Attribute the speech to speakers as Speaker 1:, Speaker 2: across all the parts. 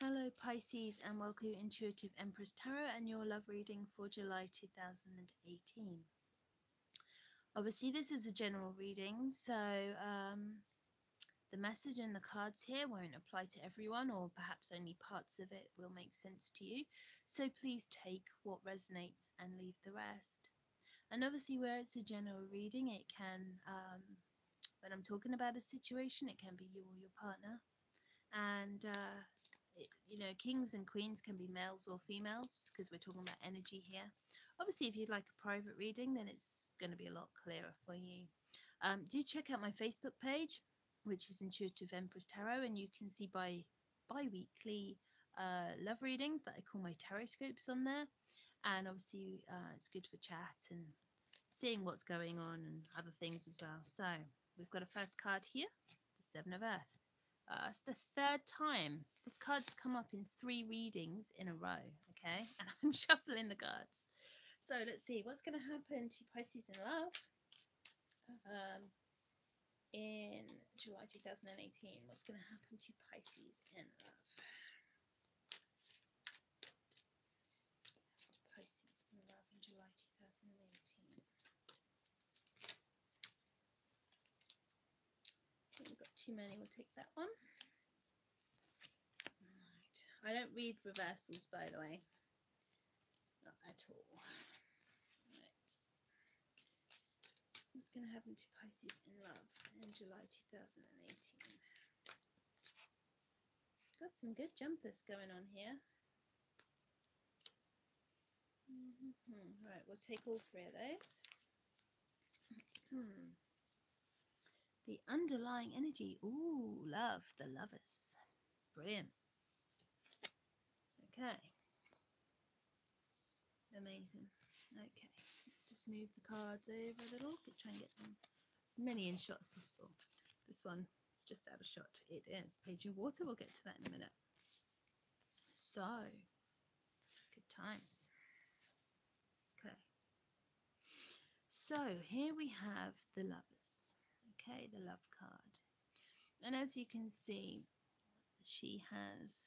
Speaker 1: Hello Pisces and welcome to Intuitive Empress Tarot and your love reading for July 2018. Obviously this is a general reading, so the message and the cards here won't apply to everyone, or perhaps only parts of it will make sense to you. So please take what resonates and leave the rest. And obviously where it's a general reading, it can, when I'm talking about a situation, it can be you or your partner. And kings and queens can be males or females because we're talking about energy here. Obviously, if you'd like a private reading, then it's going to be a lot clearer for you. Do check out my Facebook page, which is Intuitive Empress Tarot, and you can see bi-weekly love readings that I call my tarot scopes on there. And obviously, it's good for chat and seeing what's going on and other things as well. So we've got a first card here, the Seven of Earth. It's the third time this card's come up in 3 readings in a row, okay? And I'm shuffling the cards. So let's see what's going to happen to Pisces in love in July 2018. What's going to happen to Pisces in love? Pisces in love in July 2018. I think we've got too many. We'll take that one. I don't read reversals, by the way. Not at all. Right. What's going to happen to Pisces in love in July 2018? Got some good jumpers going on here. Right, we'll take all 3 of those. The underlying energy. Ooh, love, the lovers. Brilliant. Okay. Amazing. Okay, let's just move the cards over a little. Try and get them as many in shot as possible. This one is just out of shot. It is Page of Water. We'll get to that in a minute. So, good times. Okay. So, here we have the lovers. Okay, the love card. And as you can see,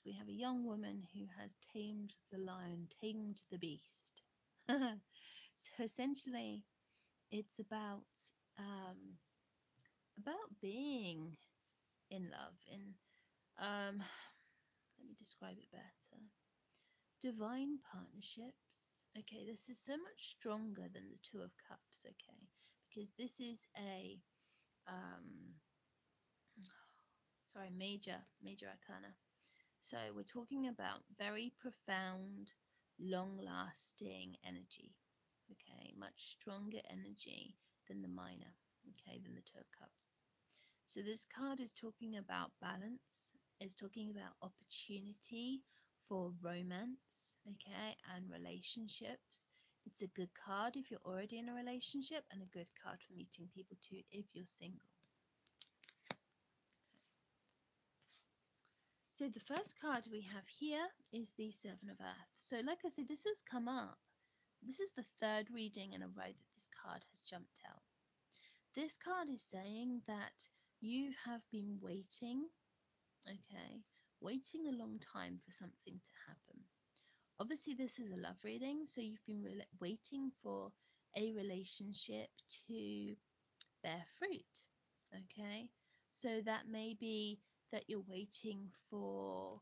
Speaker 1: we have a young woman who has tamed the lion, tamed the beast. So essentially it's about being in love, let me describe it better. Divine partnerships. Okay, this is so much stronger than the Two of Cups, okay, because this is a major arcana. So we're talking about very profound, long-lasting energy, okay, much stronger energy than the minor, okay, than the Two of Cups. So this card is talking about balance, it's talking about opportunity for romance, okay, and relationships. It's a good card if you're already in a relationship, and a good card for meeting people too if you're single. So the first card we have here is the Seven of Earth. So like I said, this has come up. This is the 3rd reading in a row that this card has jumped out. This card is saying that you have been waiting, okay, waiting a long time for something to happen. Obviously, this is a love reading, so you've been waiting for a relationship to bear fruit, okay? So that may be that you're waiting for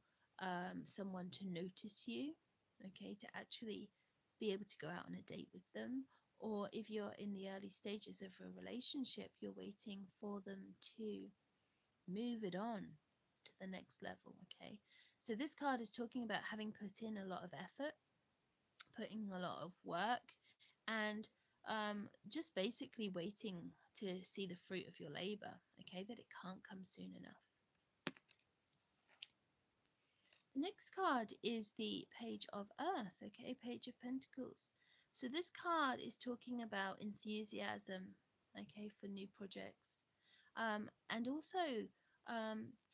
Speaker 1: someone to notice you, okay, to actually be able to go out on a date with them. Or if you're in the early stages of a relationship, you're waiting for them to move it on to the next level, okay? So this card is talking about having put in a lot of effort, putting a lot of work, and just basically waiting to see the fruit of your labor, okay, that it can't come soon enough. The next card is the Page of Earth, okay, Page of Pentacles. So this card is talking about enthusiasm, okay, for new projects, and also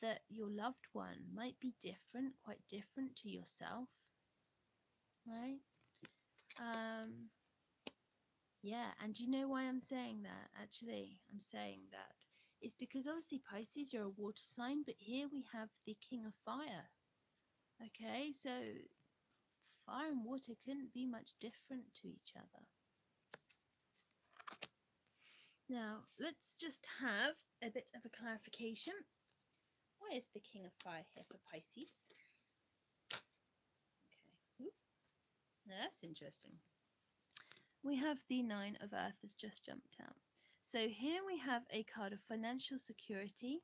Speaker 1: that your loved one might be different, quite different to yourself, right? Yeah, and you know why I'm saying that? Actually, I'm saying that it's because obviously Pisces, you're a water sign, but here we have the King of Fire. Okay, so fire and water couldn't be much different to each other. Now, let's just have a bit of a clarification. Why is the King of Fire here for Pisces? Okay, ooh, now that's interesting. We have the Nine of Earth has just jumped out. So here we have a card of financial security.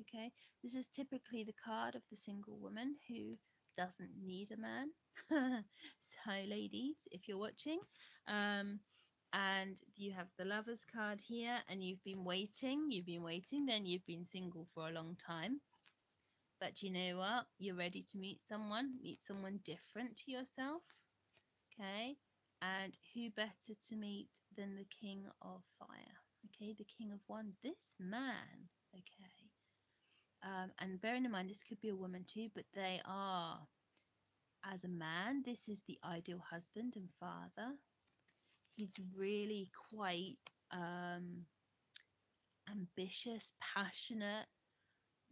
Speaker 1: Okay, this is typically the card of the single woman who doesn't need a man. So ladies, if you're watching, and you have the Lovers card here, and you've been waiting, then you've been single for a long time. But you know what? You're ready to meet someone different to yourself. Okay, and who better to meet than the King of Fire? Okay, the King of Wands, this man. Okay, and bearing in mind this could be a woman too, but they are, as a man, this is the ideal husband and father. He's really quite ambitious, passionate,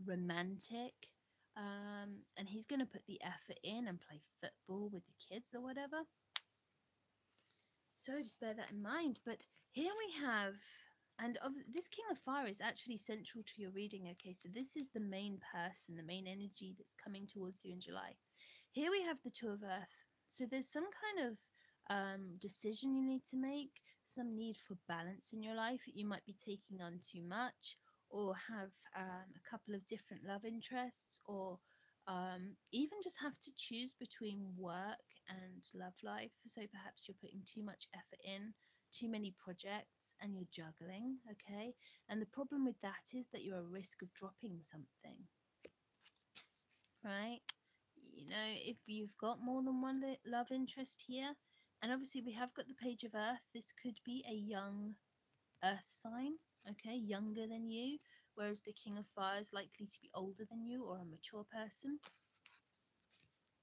Speaker 1: romantic, and he's going to put the effort in and play football with the kids or whatever. So just bear that in mind. But here we have, and of this King of Fire is actually central to your reading. Okay, so this is the main person, the main energy that's coming towards you in July. Here we have the Two of Earth. So there's some kind of decision you need to make, some need for balance in your life. You might be taking on too much, or have a couple of different love interests, or even just have to choose between work and love life. So perhaps you're putting too much effort in, too many projects, and you're juggling. Okay, and the problem with that is that you're at risk of dropping something, right? You know, if you've got more than one love interest here, and obviously we have got the Page of Earth, this could be a young Earth sign, okay, younger than you, whereas the King of Fire is likely to be older than you or a mature person.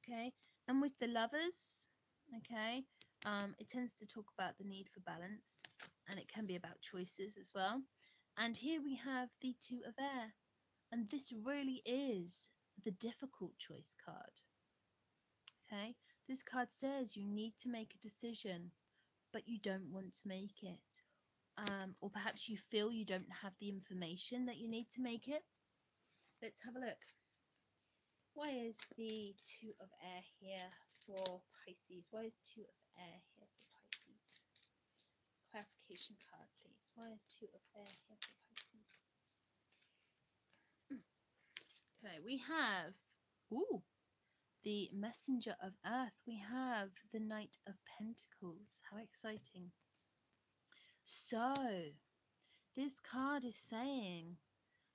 Speaker 1: Okay, and with the Lovers, okay, it tends to talk about the need for balance, and it can be about choices as well. And here we have the Two of Air, and this really is the difficult choice card. Okay, this card says you need to make a decision, but you don't want to make it. Or perhaps you feel you don't have the information that you need to make it. Let's have a look. Why is the Two of Air here for Pisces? Why is Two of Air here for Pisces? Clarification card, please. Why is Two of Air here for Pisces? Okay, we have, ooh, the Messenger of Earth. We have the Knight of Pentacles. How exciting. So, this card is saying,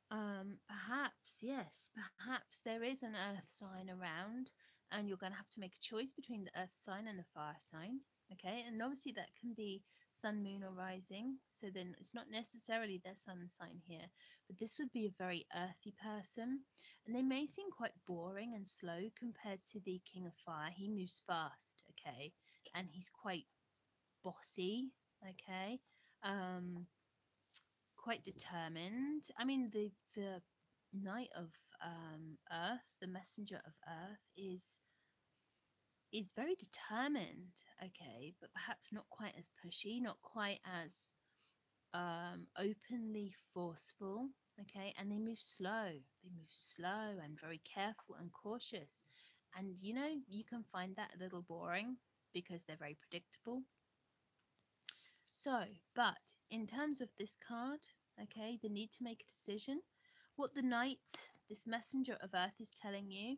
Speaker 1: perhaps, yes, perhaps there is an earth sign around, and you're going to have to make a choice between the earth sign and the fire sign. Okay, and obviously that can be sun, moon, or rising. So then it's not necessarily their sun sign here, but this would be a very earthy person, and they may seem quite boring and slow compared to the King of Fire. He moves fast, okay, and he's quite bossy, okay. Quite determined. I mean, the Knight of Earth, the Messenger of Earth, is very determined. Okay, but perhaps not quite as pushy, not quite as openly forceful. Okay, and they move slow. They move slow and very careful and cautious. And you know, you can find that a little boring because they're very predictable. So, but in terms of this card, okay, the need to make a decision, what the Knight, this Messenger of Earth, is telling you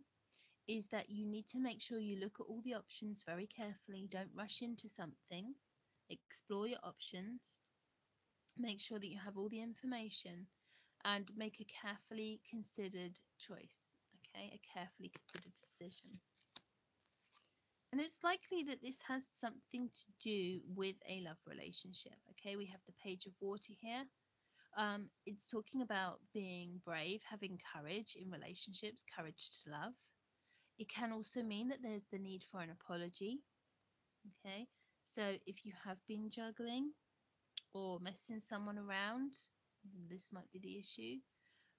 Speaker 1: is that you need to make sure you look at all the options very carefully. Don't rush into something. Explore your options. Make sure that you have all the information and make a carefully considered choice, okay, a carefully considered decision. And it's likely that this has something to do with a love relationship. Okay, we have the Page of Water here. It's talking about being brave, having courage in relationships, courage to love. It can also mean that there's the need for an apology. Okay, so if you have been juggling or messing someone around, this might be the issue.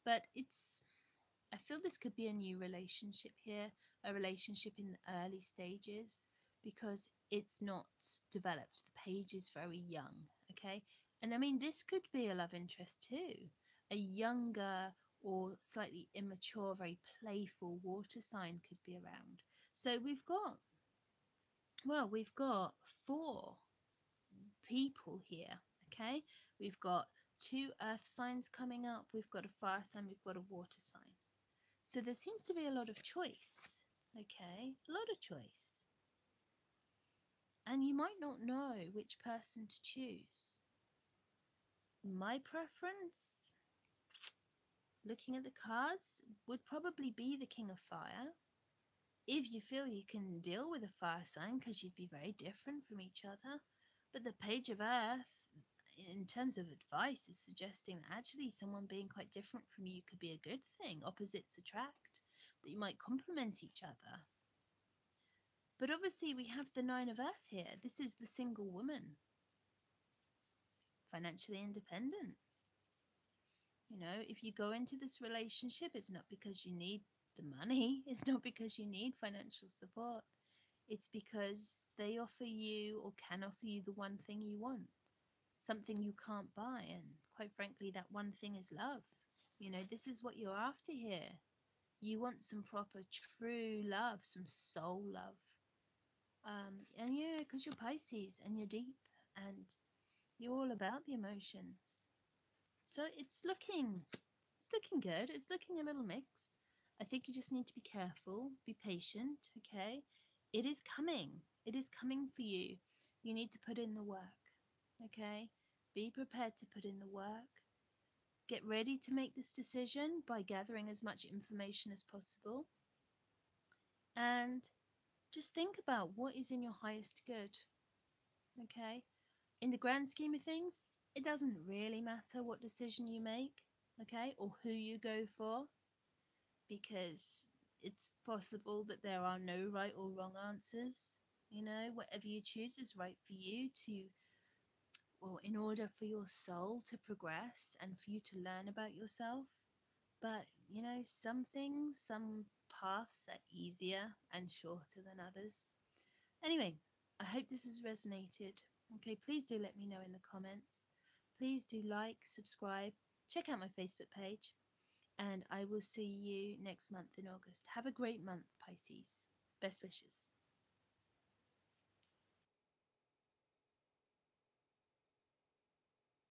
Speaker 1: But it's I feel this could be a new relationship here, a relationship in the early stages, because it's not developed. The page is very young, okay? And I mean, this could be a love interest too. A younger or slightly immature, very playful water sign could be around. So we've got four people here, okay? We've got two earth signs coming up, we've got a fire sign, we've got a water sign. So there seems to be a lot of choice, okay? A lot of choice. And you might not know which person to choose. My preference, looking at the cards, would probably be the King of Fire. If you feel you can deal with a fire sign, because you'd be very different from each other. But the Page of Earth, in terms of advice, is suggesting that actually someone being quite different from you could be a good thing. Opposites attract, that you might complement each other. But obviously we have the Nine of Earth here. This is the single woman, financially independent. You know, if you go into this relationship, it's not because you need the money. It's not because you need financial support. It's because they offer you or can offer you the one thing you want, something you can't buy. And quite frankly, that one thing is love. You know, this is what you're after here. You want some proper, true love, some soul love. And you know, because you're Pisces and you're deep and you're all about the emotions. So it's looking good. It's looking a little mixed. I think you just need to be careful, be patient, okay? It is coming. It is coming for you. You need to put in the work, okay? Be prepared to put in the work. Get ready to make this decision by gathering as much information as possible. And just think about what is in your highest good, okay? In the grand scheme of things, it doesn't really matter what decision you make, okay, or who you go for, because it's possible that there are no right or wrong answers. You know, whatever you choose is right for you to, well, in order for your soul to progress and for you to learn about yourself. But, you know, some things, some paths are easier and shorter than others. Anyway, I hope this has resonated. Okay, please do let me know in the comments. Please do like, subscribe, check out my Facebook page, and I will see you next month in August. Have a great month, Pisces. Best wishes.